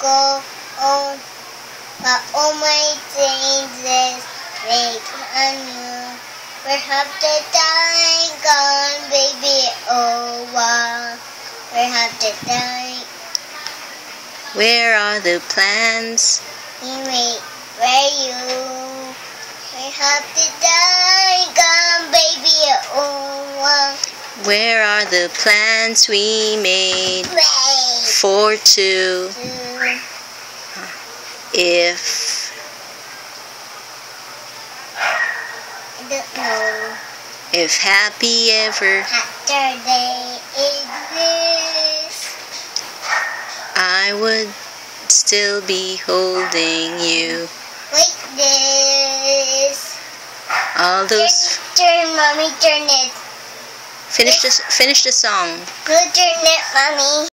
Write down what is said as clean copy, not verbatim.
go on, but all my changes make on you. Perhaps the time gone, baby, oh wow. Perhaps the time. Where are the plans we made for you? Perhaps the time gone, baby, oh wow. Where are the plans we made for two? If I don't know. If happy ever Saturday is this, I would still be holding you. like this. All those. Turn, mommy, turn it. Finish the song. Go turn it, mommy.